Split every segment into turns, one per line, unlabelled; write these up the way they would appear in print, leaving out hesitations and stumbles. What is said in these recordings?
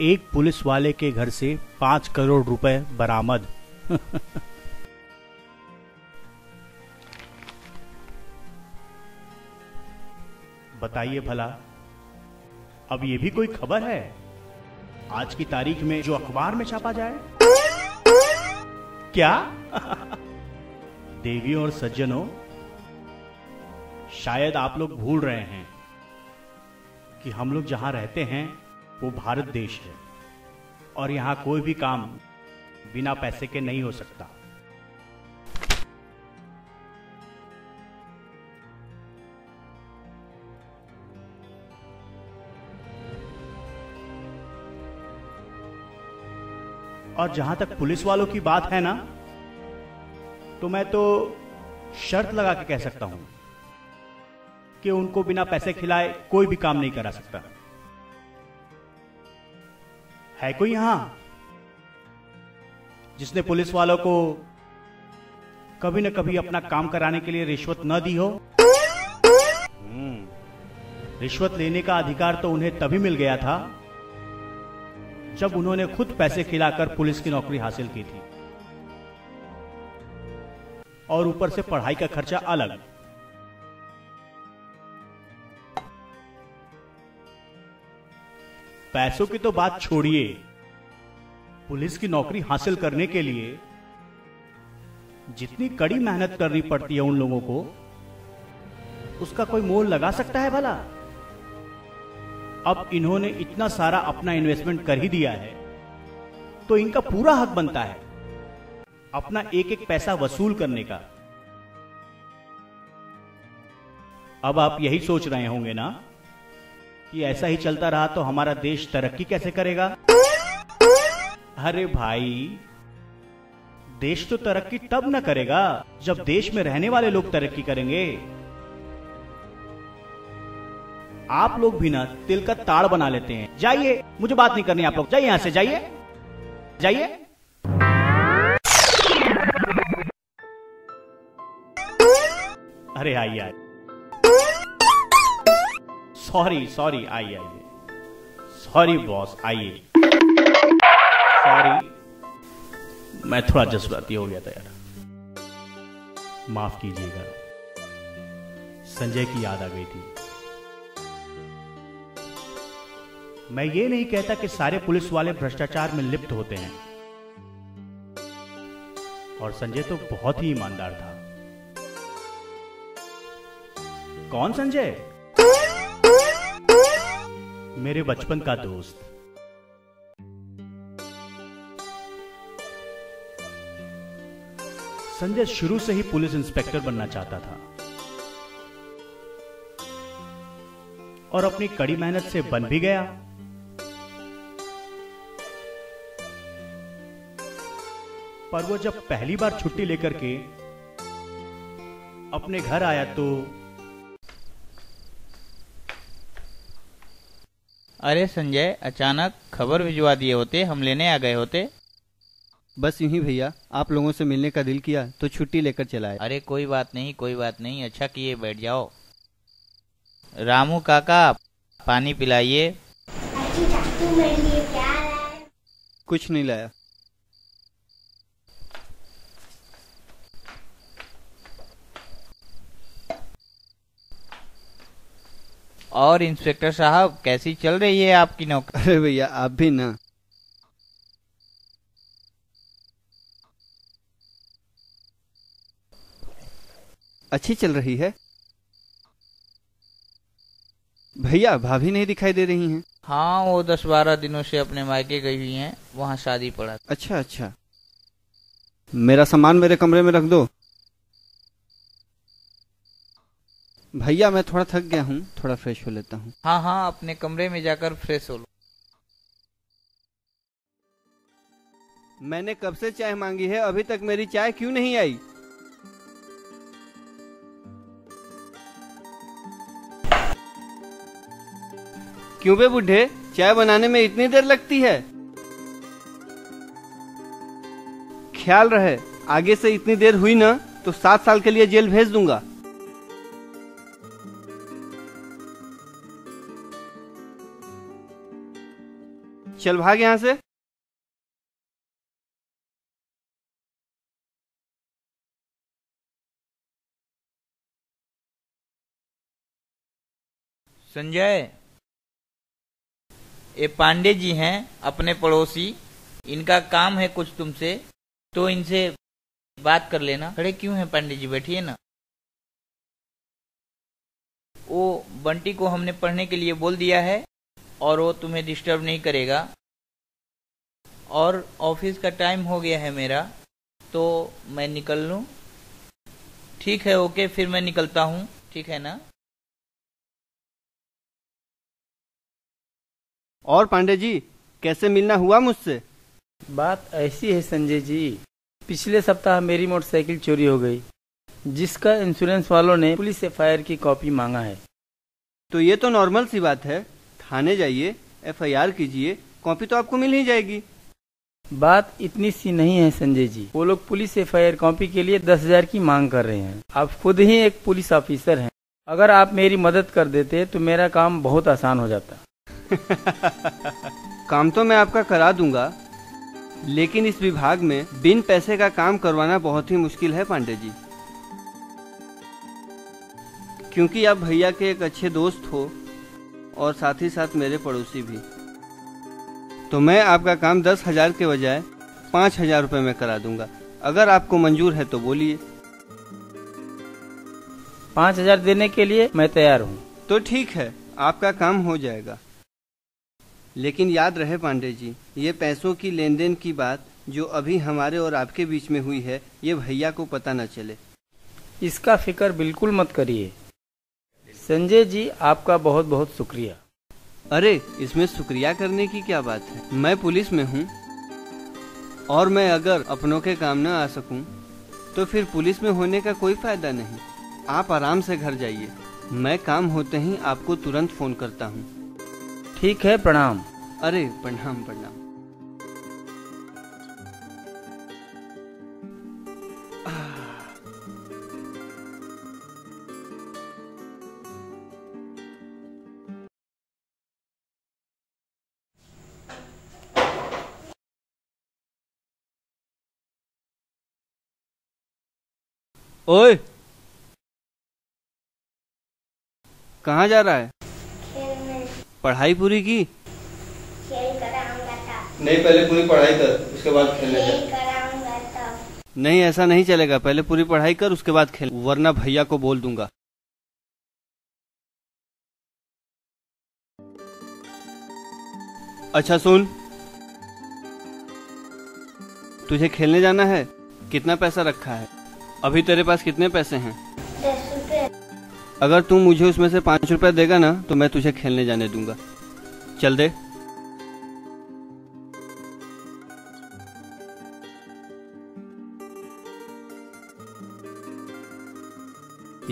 एक पुलिस वाले के घर से 5 करोड़ रुपए बरामद। बताइए भला, अब ये भी कोई खबर है आज की तारीख में जो अखबार में छापा जाए? क्या? देवियों और सज्जनों, शायद आप लोग भूल रहे हैं कि हम लोग जहां रहते हैं वो भारत देश है और यहां कोई भी काम बिना पैसे के नहीं हो सकता। और जहां तक पुलिस वालों की बात है ना, तो मैं तो शर्त लगा के कह सकता हूं कि उनको बिना पैसे खिलाए कोई भी काम नहीं करा सकता। है कोई यहां जिसने पुलिस वालों को कभी न कभी अपना काम कराने के लिए रिश्वत न दी हो? रिश्वत लेने का अधिकार तो उन्हें तभी मिल गया था जब उन्होंने खुद पैसे खिलाकर पुलिस की नौकरी हासिल की थी, और ऊपर से पढ़ाई का खर्चा अलग। पैसों की तो बात छोड़िए, पुलिस की नौकरी हासिल करने के लिए जितनी कड़ी मेहनत करनी पड़ती है उन लोगों को, उसका कोई मोल लगा सकता है भला? अब इन्होंने इतना सारा अपना इन्वेस्टमेंट कर ही दिया है, तो इनका पूरा हक बनता है अपना एक एक पैसा वसूल करने का। अब आप यही सोच रहे होंगे ना कि ऐसा ही चलता रहा तो हमारा देश तरक्की कैसे करेगा? अरे भाई, देश तो तरक्की तब न करेगा जब देश में रहने वाले लोग तरक्की करेंगे। आप लोग भी ना तिल का ताड़ बना लेते हैं। जाइए, मुझे बात नहीं करनी, आप लोग जाइए, यहां से जाइए, जाइए। अरे आइए आइए, सॉरी, आइए, सॉरी बॉस, आइए। सॉरी, मैं थोड़ा जज्बाती हो गया था यार, माफ कीजिएगा। संजय की याद आ गई थी। मैं ये नहीं कहता कि सारे पुलिस वाले भ्रष्टाचार में लिप्त होते हैं, और संजय तो बहुत ही ईमानदार था। कौन संजय? मेरे बचपन का दोस्त। संजय शुरू से ही पुलिस इंस्पेक्टर बनना चाहता था और अपनी कड़ी मेहनत से बन भी गया। पर वो जब पहली बार छुट्टी लेकर के अपने घर आया तो
अरे संजय, अचानक खबर भिजवा दिए होते, हम लेने आ गए होते।
बस यूं ही भैया, आप लोगों से मिलने का दिल किया तो छुट्टी लेकर चला आए।
अरे कोई बात नहीं, अच्छा किए, बैठ जाओ। रामू काका, पानी पिलाइए।
कुछ नहीं लाया।
और इंस्पेक्टर साहब, कैसी चल रही है आपकी नौकरी?
अरे भैया, आप भी ना। अच्छी चल रही है भैया। भाभी नहीं दिखाई दे रही हैं।
हाँ, वो 10-12 दिनों से अपने मायके गई हुई हैं, वहाँ शादी पड़ा।
अच्छा, मेरा सामान मेरे कमरे में रख दो। भैया, मैं थोड़ा थक गया हूँ, थोड़ा फ्रेश हो लेता हूँ।
हाँ, अपने कमरे में जाकर फ्रेश हो लो।
मैंने कब से चाय मांगी है, अभी तक मेरी चाय क्यों नहीं आई? क्यों बे बुढ़े, चाय बनाने में इतनी देर लगती है? ख्याल रहे, आगे से इतनी देर हुई ना तो 7 साल के लिए जेल भेज दूंगा। चल भाग यहाँ से।
संजय, ये पांडे जी हैं अपने पड़ोसी, इनका काम है कुछ तुमसे, तो इनसे बात कर लेना। खड़े क्यों हैं पांडे जी, बैठिए ना। वो बंटी को हमने पढ़ने के लिए बोल दिया है और वो तुम्हें डिस्टर्ब नहीं करेगा। और ऑफिस का टाइम हो गया है मेरा, तो मैं निकल लूं? ठीक है, ओके, फिर मैं निकलता हूं, ठीक है ना।
और पांडे जी, कैसे मिलना हुआ मुझसे?
बात ऐसी है संजय जी, पिछले सप्ताह मेरी मोटरसाइकिल चोरी हो गई, जिसका इंश्योरेंस वालों ने पुलिस एफआईआर की कॉपी मांगा है।
तो ये तो नॉर्मल सी बात है, थाने जाइए, एफआईआर कीजिए, कॉपी तो आपको मिल ही जाएगी।
बात इतनी सी नहीं है संजय जी, वो लोग पुलिस एफआईआर कॉपी के लिए 10,000 की मांग कर रहे हैं। आप खुद ही एक पुलिस ऑफिसर हैं, अगर आप मेरी मदद कर देते तो मेरा काम बहुत आसान हो जाता।
काम तो मैं आपका करा दूंगा, लेकिन इस विभाग में बिन पैसे का काम करवाना बहुत ही मुश्किल है पांडे जी, क्योंकि आप भैया के एक अच्छे दोस्त हो और साथ ही साथ मेरे पड़ोसी भी। तो मैं आपका काम 10,000 के बजाय 5,000 रुपए में करा दूंगा। अगर आपको मंजूर है तो बोलिए।
5,000 देने के लिए मैं तैयार हूँ।
तो ठीक है, आपका काम हो जाएगा, लेकिन याद रहे पांडे जी, ये पैसों की लेन देन की बात जो अभी हमारे और आपके बीच में हुई है, ये भैया को पता न चले।
इसका फिक्र बिल्कुल मत करिए संजय जी, आपका बहुत बहुत शुक्रिया।
अरे इसमें शुक्रिया करने की क्या बात है, मैं पुलिस में हूँ और मैं अगर अपनों के काम न आ सकूँ तो फिर पुलिस में होने का कोई फायदा नहीं। आप आराम से घर जाइए, मैं काम होते ही आपको तुरंत फोन करता हूँ।
ठीक है, प्रणाम।
अरे प्रणाम प्रणाम। ओए, कहाँ जा रहा है?
खेल में।
पढ़ाई पूरी की?
खेल कराऊंगा तब।
नहीं, पहले पूरी पढ़ाई कर, उसके बाद खेलने जा।
खेल कराऊंगा तब।
नहीं, ऐसा नहीं चलेगा, पहले पूरी पढ़ाई कर उसके बाद खेल, वरना भैया को बोल दूंगा। अच्छा सुन, तुझे खेलने जाना है, कितना पैसा रखा है? अभी तेरे पास कितने पैसे हैं?
10 रुपए।
अगर तू मुझे उसमें से 5 रुपए देगा ना तो मैं तुझे खेलने जाने दूंगा। चल दे।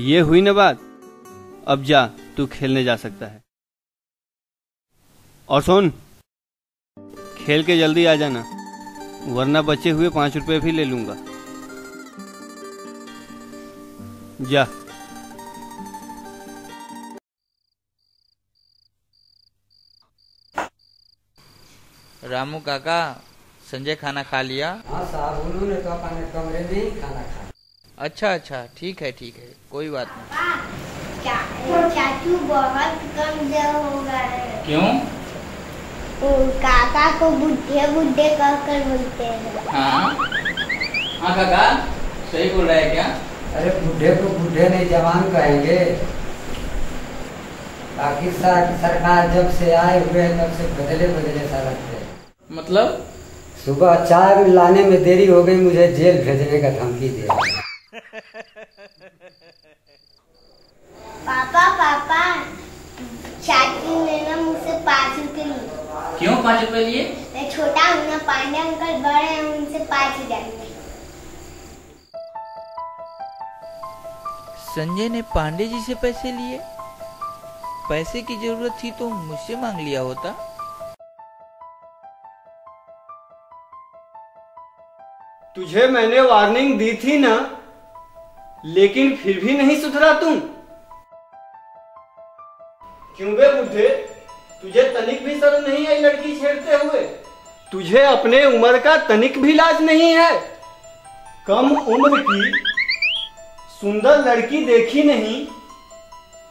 ये हुई ना बात, अब जा, तू खेलने जा सकता है। और सुन, खेल के जल्दी आ जाना, वरना बचे हुए 5 रुपए भी ले लूंगा। जा।
रामू काका, संजय खाना खा लिया?
हाँ साहब, उन्होंने तो अपने कमरे में ही खाना खाया।
अच्छा अच्छा, ठीक है, कोई बात नहीं।
चाचू बहुत कमजोर हो गए।
क्यों?
काका को बुढ़े बुढ़े कहकर बोलते हैं।
हाँ हाँ काका, सही बोल रहा है क्या?
अरे बूढ़े को बूढ़े नहीं, जवान कहेंगे। पाकिस्तान सरकार जब से आए हुए तब से बदले बदले सा लगते हैं।
मतलब?
सुबह चाय लाने में देरी हो गई, मुझे जेल भेजने का धमकी दिया।
पापा पापा, चाचू ने ना मुझसे 5 रुपए लिए।
क्यों 5 रुपए लिए?
मैं छोटा हूँ ना, पांडे अंकल बड़े हैं, उनसे 5,000 लिए।
संजय ने पांडे जी से पैसे लिए? पैसे की जरूरत थी तो मुझसे मांग लिया होता।
तुझे मैंने वार्निंग दी थी ना, लेकिन फिर भी नहीं सुधरा तुम। क्यों बे बुढ़े, तुझे तुझे तनिक भी शर्म नहीं आई लड़की छेड़ते हुए? तुझे अपने उम्र का तनिक भी लाज नहीं है? कम उम्र की सुंदर लड़की देखी नहीं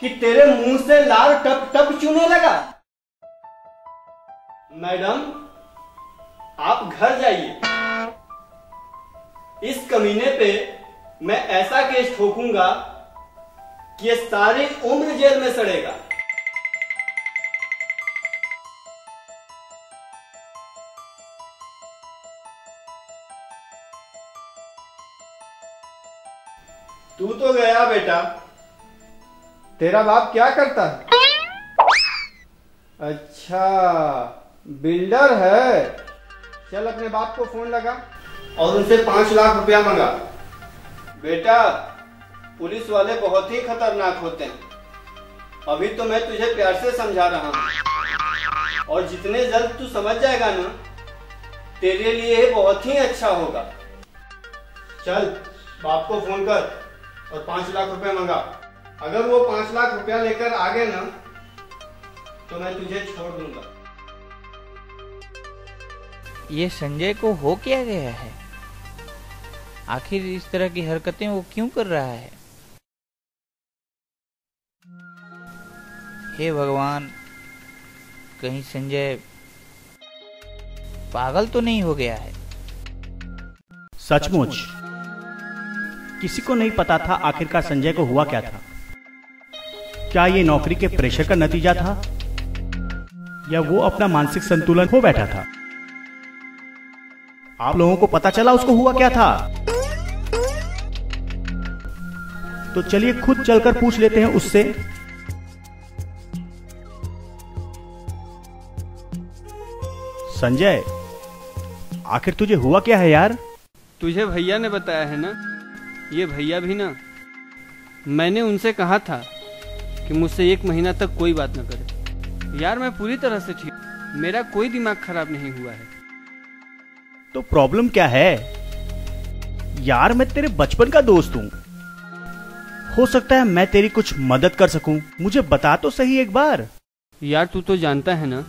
कि तेरे मुंह से लाल टप टप चूने लगा। मैडम, आप घर जाइए। इस कमीने पे मैं ऐसा केस ठोकूंगा कि ये सारी उम्र जेल में सड़ेगा। तू तो गया बेटा, तेरा बाप क्या करता है? अच्छा, बिल्डर है। चल अपने बाप को फोन लगा और उनसे 5 लाख रुपया मंगा। बेटा, पुलिस वाले बहुत ही खतरनाक होते हैं। अभी तो मैं तुझे प्यार से समझा रहा हूँ और जितने जल्द तू समझ जाएगा ना, तेरे लिए बहुत ही अच्छा होगा। चल बाप को फोन कर और 5 लाख रुपया मंगा। अगर वो 5 लाख रुपया लेकर आ गए ना, तो मैं तुझे छोड़ दूंगा।
ये संजय को हो क्या गया है? आखिर इस तरह की हरकतें वो क्यों कर रहा है? हे भगवान, कहीं संजय पागल तो नहीं हो गया है?
सचमुच किसी को नहीं पता था आखिरकार संजय को हुआ क्या था। क्या ये नौकरी के प्रेशर का नतीजा था या वो अपना मानसिक संतुलन खो बैठा था? आप लोगों को पता चला उसको हुआ क्या था? तो चलिए खुद चलकर पूछ लेते हैं उससे। संजय, आखिर तुझे हुआ क्या है यार?
तुझे भैया ने बताया है ना? ये भैया भी ना, मैंने उनसे कहा था कि मुझसे 1 महीना तक कोई बात न करे। यार मैं पूरी तरह से ठीक, मेरा कोई दिमाग खराब नहीं हुआ है।
तो प्रॉब्लम क्या है? यार मैं तेरे बचपन का दोस्त हूं, हो सकता है मैं तेरी कुछ मदद कर सकूं। मुझे बता तो सही एक बार।
यार तू तो जानता है ना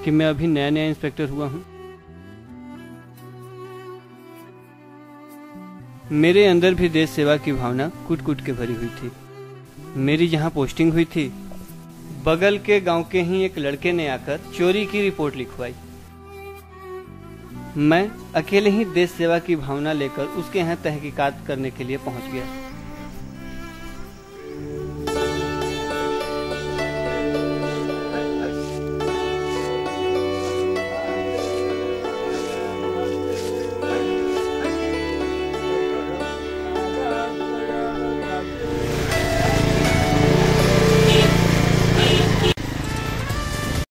कि मैं अभी नया नया इंस्पेक्टर हुआ हूँ। मेरे अंदर भी देश सेवा की भावना कूट कूट के भरी हुई थी। मेरी जहाँ पोस्टिंग हुई थी, बगल के गांव के ही एक लड़के ने आकर चोरी की रिपोर्ट लिखवाई। मैं अकेले ही देश सेवा की भावना लेकर उसके यहाँ तहकीकात करने के लिए पहुंच गया।